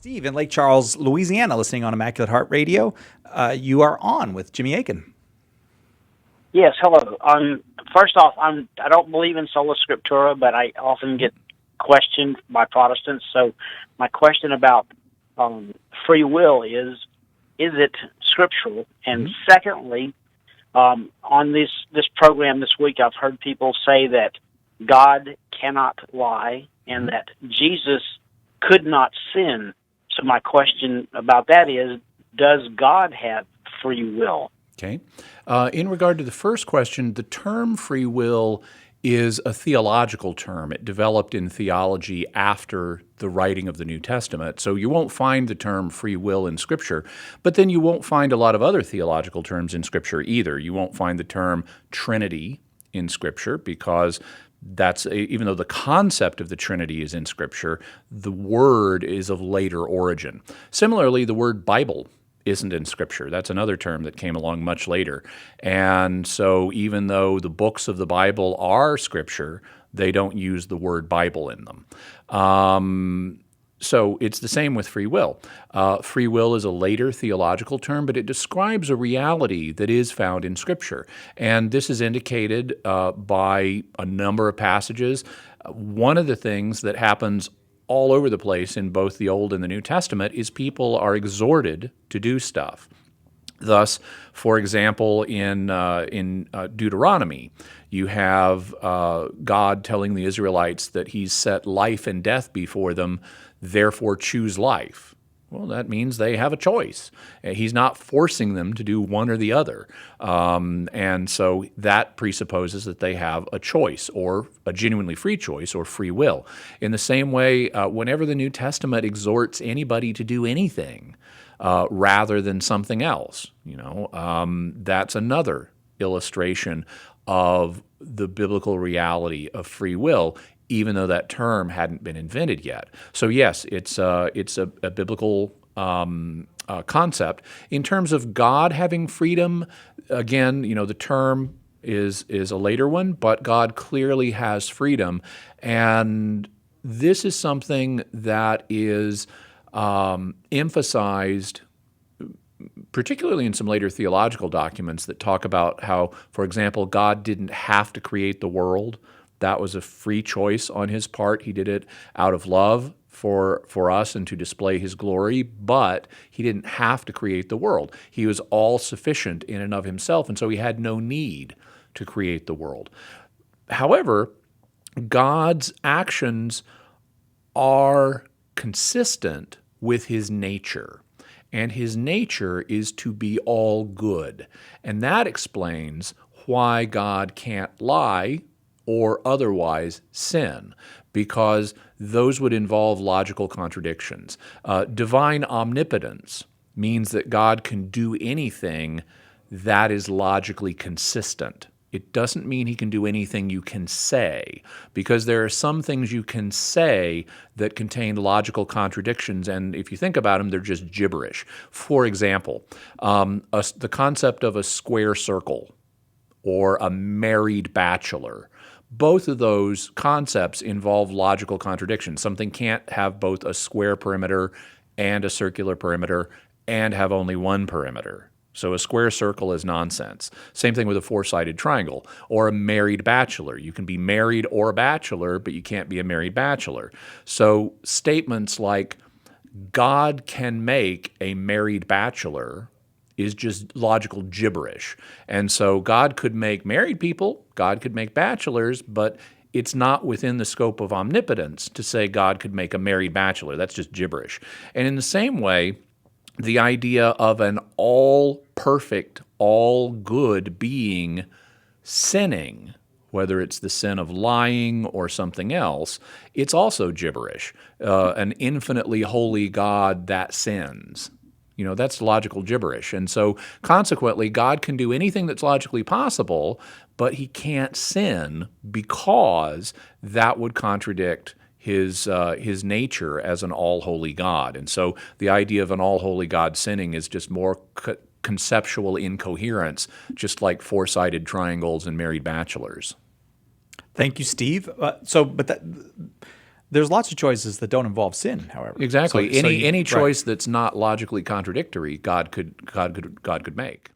Steve in Lake Charles, Louisiana, listening on Immaculate Heart Radio. You are on with Jimmy Akin. Yes, hello. First off, I don't believe in sola scriptura, but I often get questioned by Protestants. So my question about free will is it scriptural? And secondly, on this program this week, I've heard people say that God cannot lie and that Jesus could not sin. So my question about that is, does God have free will? Okay. In regard to the first question, the term free will is a theological term. It developed in theology after the writing of the New Testament. So you won't find the term free will in Scripture, but then you won't find a lot of other theological terms in Scripture either. You won't find the term Trinity in Scripture because even though the concept of the Trinity is in Scripture, the word is of later origin. Similarly, the word Bible isn't in Scripture. That's another term that came along much later. And so even though the books of the Bible are Scripture, they don't use the word Bible in them. So it's the same with free will. Free will is a later theological term, but it describes a reality that is found in Scripture. And this is indicated by a number of passages. One of the things that happens all over the place in both the Old and the New Testament is people are exhorted to do stuff. Thus, for example, in Deuteronomy, you have God telling the Israelites that He's set life and death before them, therefore choose life. Well, that means they have a choice. He's not forcing them to do one or the other. And so that presupposes that they have a choice, or a genuinely free choice, or free will. In the same way, whenever the New Testament exhorts anybody to do anything rather than something else, that's another illustration of the biblical reality of free will, even though that term hadn't been invented yet. So yes, it's a biblical concept. In terms of God having freedom, again, the term is a later one, but God clearly has freedom, and this is something that is emphasized particularly in some later theological documents that talk about how, for example, God didn't have to create the world. That was a free choice on His part. He did it out of love for us and to display His glory, but He didn't have to create the world. He was all-sufficient in and of Himself, and so He had no need to create the world. However, God's actions are consistent with His nature, and His nature is to be all good. And that explains why God can't lie or otherwise sin, because those would involve logical contradictions. Divine omnipotence means that God can do anything that is logically consistent. It doesn't mean He can do anything you can say, because there are some things you can say that contain logical contradictions, and if you think about them, they're just gibberish. For example, the concept of a square circle or a married bachelor, both of those concepts involve logical contradictions. Something can't have both a square perimeter and a circular perimeter and have only one perimeter. So a square circle is nonsense. Same thing with a four-sided triangle or a married bachelor. You can be married or a bachelor, but you can't be a married bachelor. So statements like God can make a married bachelor is just logical gibberish. And so God could make married people, God could make bachelors, but it's not within the scope of omnipotence to say God could make a married bachelor. That's just gibberish. And in the same way, the idea of an all-perfect, all-good being sinning, whether it's the sin of lying or something else, it's also gibberish. An infinitely holy God that sins. That's logical gibberish. And so consequently, God can do anything that's logically possible, but He can't sin because that would contradict His nature as an all-holy God. And so the idea of an all-holy God sinning is just more conceptual incoherence, just like four-sided triangles and married bachelors. Thank you, Steve. There's lots of choices that don't involve sin, however. Exactly. So Any right. choice that's not logically contradictory, God could make.